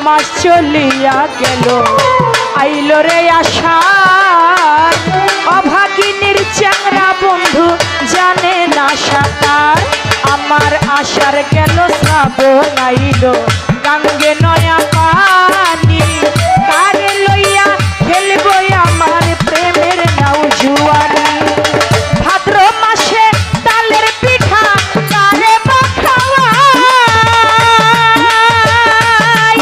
মাস চলিয়া গেল আইলো রে আশার অভাগিনীর চ্যাংরা বন্ধু জানে না সাঁতার আমার আশার গেল শ্রাবণ আইলো গাঙ্গে নয়া পানি কারে লইয়া খেলবো আমার প্রেমের নাও জুয়ারি ভাদ্র মাসে তালের পিঠা কারে বা খাওয়াই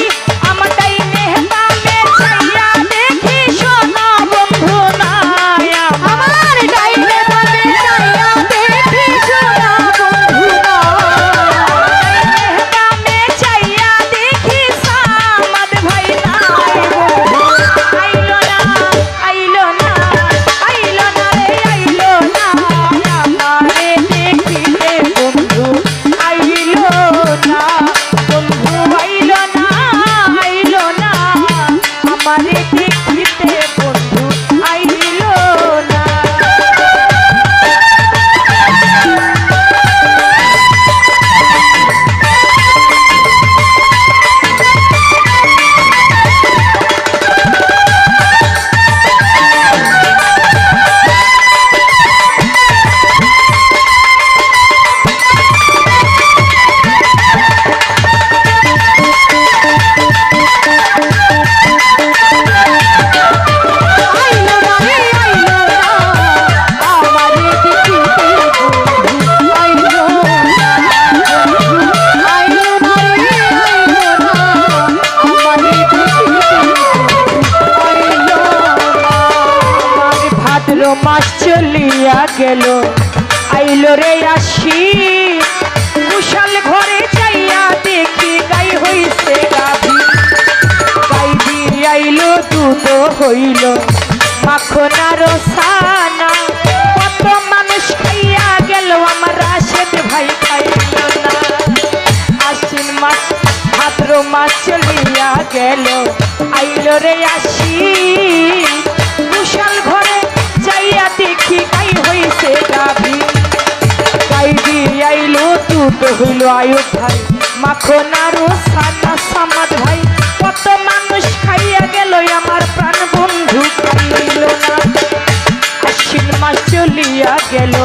আমাটাই মেহমানে চাইয়া দেখি সোনা বন্ধু নাই আমার ডাইলে ভাবে চাইয়া দেখি সোনা বন্ধু নাই মেহমানে চাইয়া দেখি সামাদ ভাই নাই বন্ধু আইলো না আইলো না আইলো না রে আইলো না আমারে দেখিতে বন্ধু আইলো না বন্ধু আইলো না আইলো না আমারে দেখিতে বন্ধু আইলো না আইলো না রে আইলো না আমারে দেখিতে বন্ধু আইলো না আইলো না রে আইলো না আমারে দেখিতে আইলো না আমার ভাদ্র মাস চলিয়া গেল আইলো রে আসি কুশাল ঘরে যাইয়া দেখি গাই হইছে গাভী গাই দিয়ে আইলো দুধ হইল মাখন আর সানা কত মানুষ খাইয়া গেল আমার রাশেদ ভাই খাইল না আশ্বিন মাস ভাদ্র মাস চলিয়া গেল আইলো রে আসি কুশাল ঘরে যাইয়া দেখি গাই হইছে গাভী গাই দিয়ে আইলো দুধ হইল আয়ু ভাই মাখন আর সানা সামাদ ভাই কত মানুষ খাইয়া গেল আমার প্রাণ বন্ধু খাইল না আশ্বিন মাস চলিয়া গেল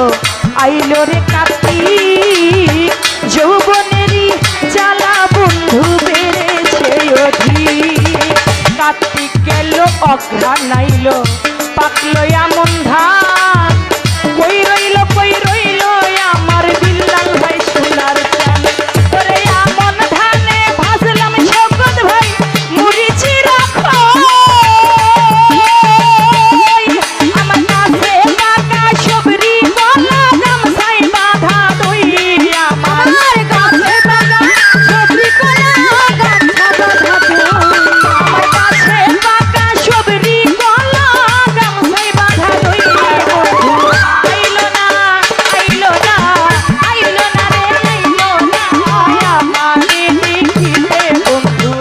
আইলো রে কার্তিক যৌবনেরই জ্বালা বন্ধু বেড়েছে অধিক কার্তিক গেল অঘ্রাণ আইল পাকলো এমন ধান কই রইল আমার বিল্লাল ভাই সোনার চান ওরে এমন ধানে ভাজলাম শওকত ভাই মুড়িছি রাখো আমার কাছে কাকা সবরি কলা গামছাই বাঁধা দই আমার কাছে কাকা সবরি কলা গামছা বাঁধা দই আমার কাছে কাকা সবরি কলা গামছাই বাঁধা দই আইলো না আইলো না আইলো না রে আইলো না আমারে দেখিতে বন্ধু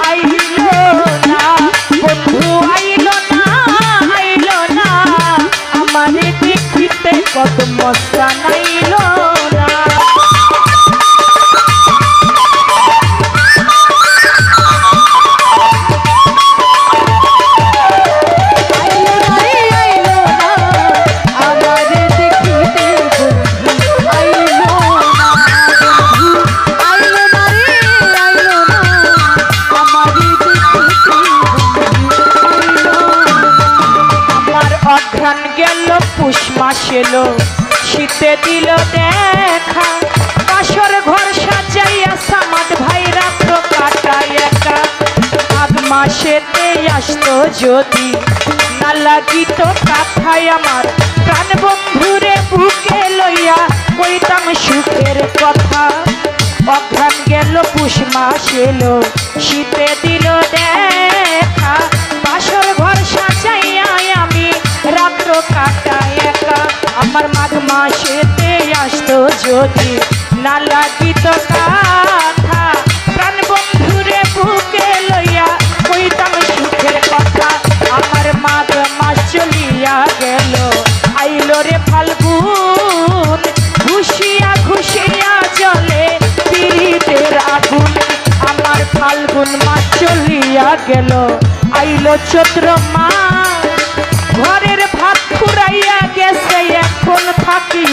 আইলো না বন্ধু আইলো না আইলো না আমারে দেখিতে কত মস্তা নাইলো না আইলো না রে আইলো না আমারে দেখিতে বন্ধু আইলো না বন্ধু আইলো না রে আইলো না আমারে দেখিতে বন্ধু আইলো আমার অঘ্রাণ গেল পুষ মাস এলো শীতে দিল দেখা কাশর ঘর সাজাইয়া সামাদ ভাই রাত্র কাটায় একা মাঘ মাসেতে আসতো যদি না লাগিত কাথায় আমার প্রাণ বন্ধুরে বুকে লইয়া কইতাম সুখের কথা অঘ্রাণ গেল পুষ মাস এলো শীতে দিল দেখা বাসর ঘর সাজাইয়া আমি রাত্র কাটায় একা আমার মাঘ মাসেতে আসতো যদি না লাগিত কাথা প্রাণ বন্ধুরে বুকে লইয়া কইতাম সুখের কথা আমার মাঘ মাস চলিয়া গেল আইলো রে ফাল্গুন ঘুষিয়া ঘুষিয়া জলে পীড়িতের আগুন আমার ফাল্গুন মাস চল গেল আইলো চৈত্র মাস ঘরের ভাত ফুরাইয়া গেছে এখন থাকি